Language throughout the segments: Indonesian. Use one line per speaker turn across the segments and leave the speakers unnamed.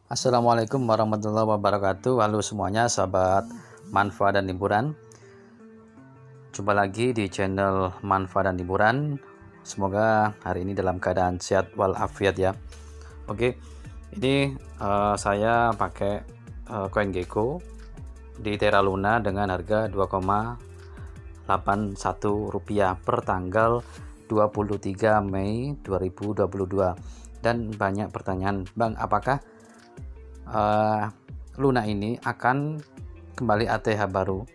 Assalamualaikum warahmatullahi wabarakatuh. Halo semuanya, sahabat manfaat dan hiburan. Jumpa lagi di channel manfaat dan hiburan. Semoga hari ini dalam keadaan sehat walafiat ya. Oke, ini saya pakai koin Gecko di Terra Luna dengan harga Rp2,81 per tanggal 23 Mei 2022. Dan banyak pertanyaan, Bang, apakah Luna ini akan kembali ATH baru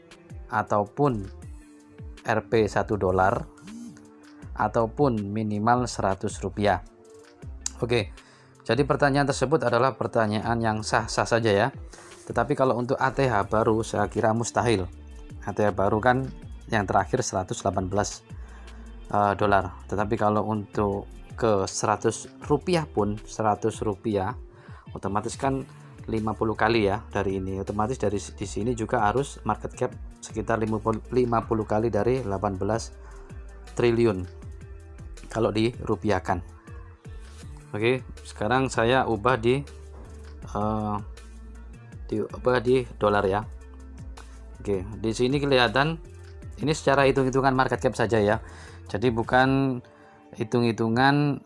ataupun Rp $1 ataupun minimal Rp100. Oke, jadi pertanyaan tersebut adalah pertanyaan yang sah-sah saja ya. Tetapi kalau untuk ATH baru saya kira mustahil. ATH baru kan yang terakhir $118. Tetapi kalau untuk ke Rp100 pun Rp100 otomatis kan 50 kali ya dari ini. Otomatis dari di sini juga harus market cap sekitar 50 kali dari 18 triliun kalau dirupiahkan. Oke, sekarang saya ubah di dolar ya. Oke, di sini kelihatan ini secara hitung-hitungan market cap saja ya. Jadi bukan hitung-hitungan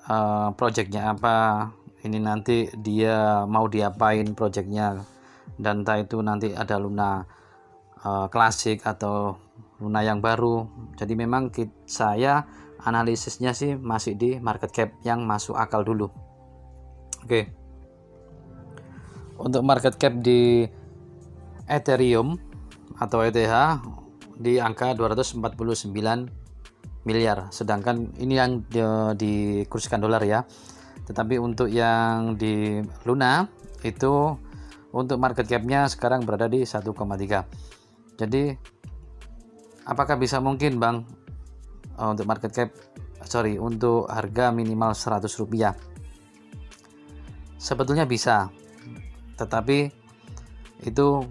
projectnya apa, ini nanti dia mau diapain projectnya, dan entah itu nanti ada Luna klasik atau Luna yang baru. Jadi memang saya analisisnya sih masih di market cap yang masuk akal dulu. Oke, untuk market cap di Ethereum atau ETH di angka 249 miliar, sedangkan ini yang dikurskan dolar ya. Tetapi untuk yang di Luna itu untuk market capnya sekarang berada di 1,3. Jadi apakah bisa mungkin, Bang, untuk market cap untuk harga minimal Rp100? Sebetulnya bisa, tetapi itu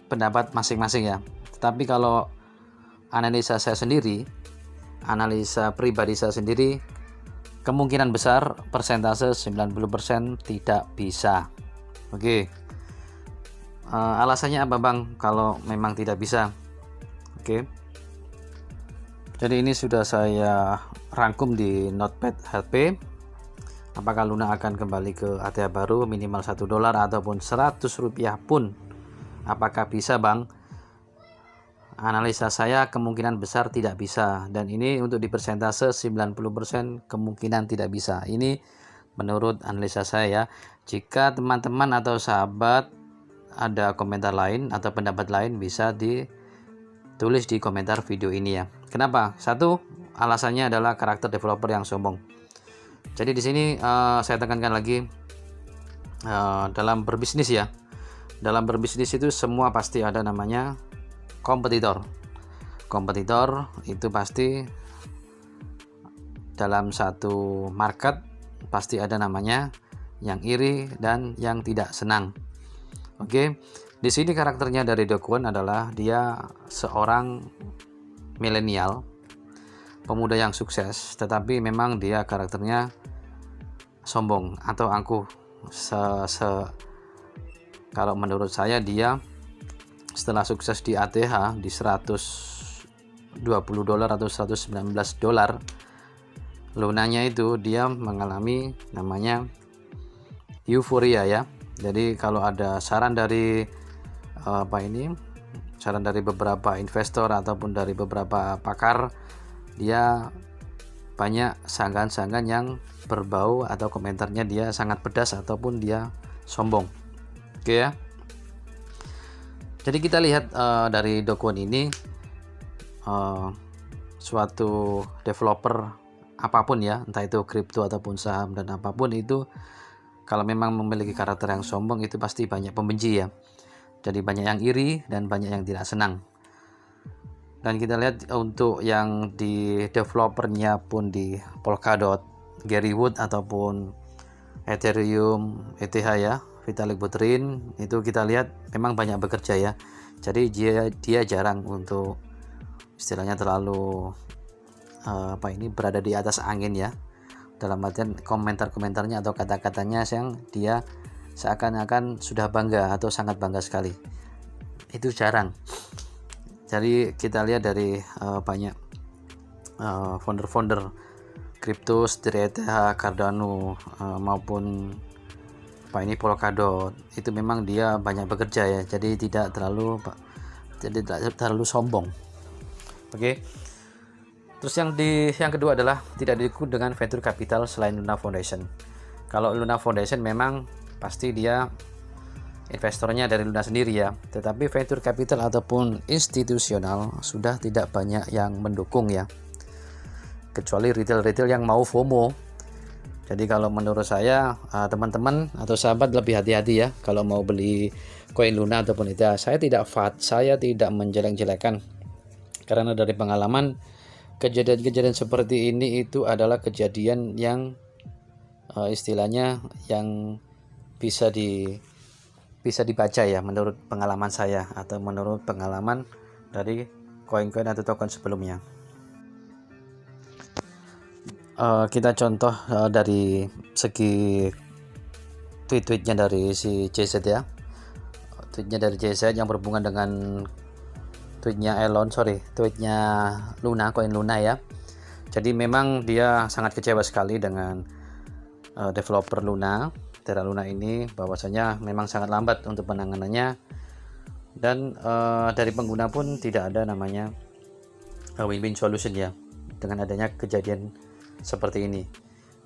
pendapat masing-masing ya. Tetapi kalau analisa saya sendiri, analisa pribadi saya sendiri, kemungkinan besar persentase 90% tidak bisa. Oke, alasannya apa, Bang, kalau memang tidak bisa? Oke, jadi ini sudah saya rangkum di notepad HP. Apakah Luna akan kembali ke ATH baru minimal $1 ataupun Rp100 pun? Apakah bisa, Bang? Analisa saya kemungkinan besar tidak bisa, dan ini untuk di persentase 90% kemungkinan tidak bisa. Ini menurut analisa saya. Jika teman-teman atau sahabat ada komentar lain atau pendapat lain, bisa ditulis di komentar video ini ya. Kenapa? Satu, alasannya adalah karakter developer yang sombong. Jadi di sini saya tekankan lagi, dalam berbisnis ya. Dalam berbisnis itu semua pasti ada namanya kompetitor itu pasti dalam satu market pasti ada namanya yang iri dan yang tidak senang. Oke, di sini karakternya dari Do Kwon adalah dia seorang milenial, pemuda yang sukses, tetapi memang dia karakternya sombong atau angkuh. Kalau menurut saya dia setelah sukses di ATH di $120 atau $119, lunanya itu dia mengalami namanya euforia ya. Jadi kalau ada saran dari saran dari beberapa investor ataupun dari beberapa pakar, dia banyak sanggahan-sanggahan yang berbau atau komentarnya dia sangat pedas ataupun dia sombong. Oke ya. Jadi kita lihat dari Do Kwon ini suatu developer apapun ya, entah itu kripto ataupun saham dan apapun itu, kalau memang memiliki karakter yang sombong itu pasti banyak pembenci ya. Jadi banyak yang iri dan banyak yang tidak senang. Dan kita lihat untuk yang di developernya pun di Polkadot, Gary Wood ataupun Ethereum, ETH ya, Vitalik Buterin, itu kita lihat memang banyak bekerja ya. Jadi dia jarang untuk istilahnya terlalu berada di atas angin ya. dalam artian komentar-komentarnya atau kata-katanya yang dia seakan-akan sudah bangga atau sangat bangga sekali. Itu jarang. Jadi kita lihat dari banyak founder-founder kripto seperti ETH, Cardano maupun Polkadot, itu memang dia banyak bekerja ya, jadi tidak terlalu sombong. Oke. Terus yang kedua adalah tidak didukung dengan venture capital selain Luna Foundation. Kalau Luna Foundation memang pasti dia investornya dari Luna sendiri ya, tetapi venture capital ataupun institusional sudah tidak banyak yang mendukung ya, kecuali retail yang mau FOMO. Jadi kalau menurut saya teman-teman atau sahabat lebih hati-hati ya kalau mau beli koin Luna ataupun ETH. Saya tidak menjelek-jelekan, karena dari pengalaman kejadian-kejadian seperti ini itu adalah kejadian yang istilahnya yang bisa dibaca ya, menurut pengalaman saya atau menurut pengalaman dari koin-koin atau token sebelumnya. Kita contoh dari segi tweet-tweetnya dari si JZ ya, tweetnya dari JZ yang berhubungan dengan tweetnya Luna, koin Luna ya. Jadi memang dia sangat kecewa sekali dengan developer Luna, Terra Luna ini, bahwasanya memang sangat lambat untuk penanganannya, dan dari pengguna pun tidak ada namanya win-win solution ya dengan adanya kejadian seperti ini.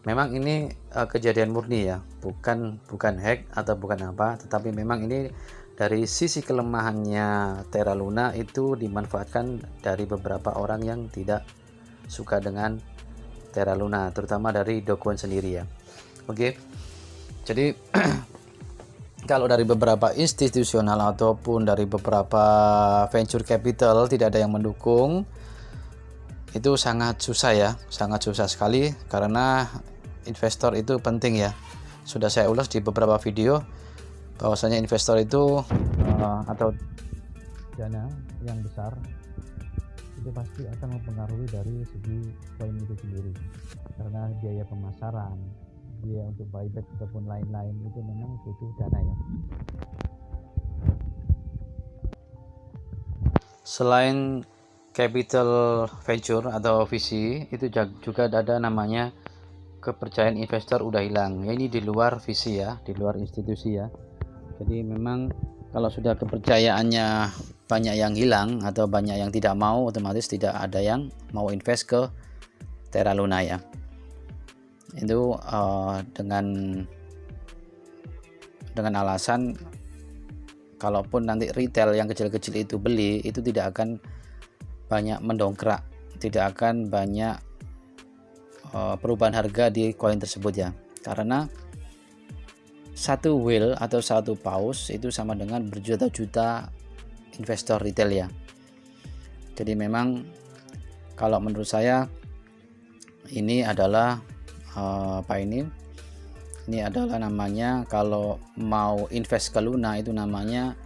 Memang ini kejadian murni ya, bukan hack atau bukan apa, tetapi memang ini dari sisi kelemahannya Terra Luna itu dimanfaatkan dari beberapa orang yang tidak suka dengan Terra Luna, terutama dari Do Kwon sendiri ya. Oke. Jadi kalau dari beberapa institusional ataupun dari beberapa venture capital tidak ada yang mendukung, itu sangat susah sekali, karena investor itu penting ya. Sudah saya ulas di beberapa video bahwasanya investor itu atau dana yang besar itu pasti akan mempengaruhi dari segi koin itu sendiri, karena biaya pemasaran, biaya untuk buyback ataupun lain-lain itu memang butuh dana ya. Selain capital venture atau VC, itu juga ada namanya kepercayaan investor udah hilang ya. Ini di luar VC ya, di luar institusi ya. Jadi memang kalau sudah kepercayaannya banyak yang hilang atau banyak yang tidak mau, otomatis tidak ada yang mau invest ke Terra Luna ya. Itu dengan alasan kalaupun nanti retail yang kecil-kecil itu beli, itu tidak akan banyak mendongkrak, tidak akan banyak perubahan harga di koin tersebut ya, karena satu whale atau satu paus itu sama dengan berjuta-juta investor retail ya. Jadi memang kalau menurut saya ini adalah ini adalah namanya, kalau mau invest ke Luna itu namanya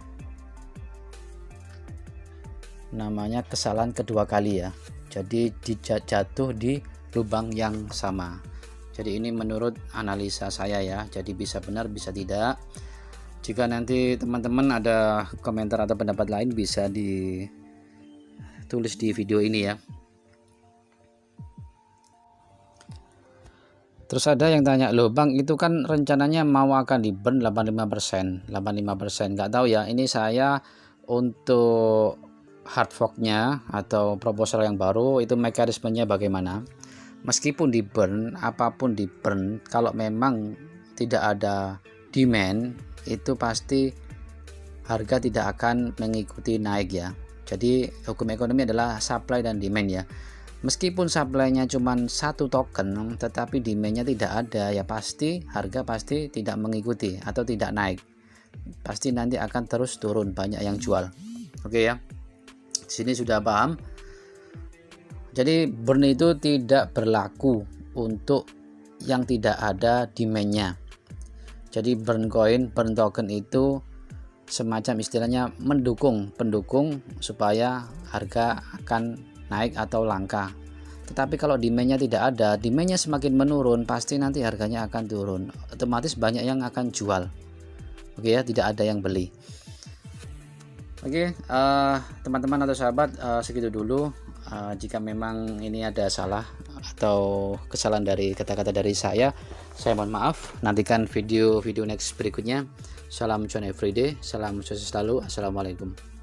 kesalahan kedua kali ya. Jadi jatuh di lubang yang sama. Jadi ini menurut analisa saya ya. Jadi bisa benar bisa tidak. Jika nanti teman-teman ada komentar atau pendapat lain, bisa ditulis di video ini ya. Terus ada yang tanya, loh Bang, itu kan rencananya mau akan di burn 85%. Nggak tahu ya, ini saya untuk hard forknya atau proposal yang baru itu mekanismenya bagaimana. Meskipun di burn, apapun di burn, kalau memang tidak ada demand, itu pasti harga tidak akan mengikuti naik ya. Jadi hukum ekonomi adalah supply dan demand ya. Meskipun supply-nya cuma satu token, tetapi demand-nya tidak ada ya, pasti harga pasti tidak mengikuti atau tidak naik. Pasti nanti akan terus turun, banyak yang jual. Oke ya. Sini sudah paham. Jadi burn itu tidak berlaku untuk yang tidak ada demand-nya. Jadi burn coin, burn token itu semacam istilahnya pendukung supaya harga akan naik atau langka.
Tetapi kalau demand-nya tidak ada, demand-nya semakin menurun, pasti nanti harganya akan turun. Otomatis banyak yang akan jual. Oke ya, tidak ada yang beli. Oke, teman-teman atau sahabat, segitu dulu. Jika memang ini ada salah atau kesalahan dari kata-kata dari saya mohon maaf. Nantikan video next berikutnya. Salam cuan everyday, salam sukses selalu. Assalamualaikum.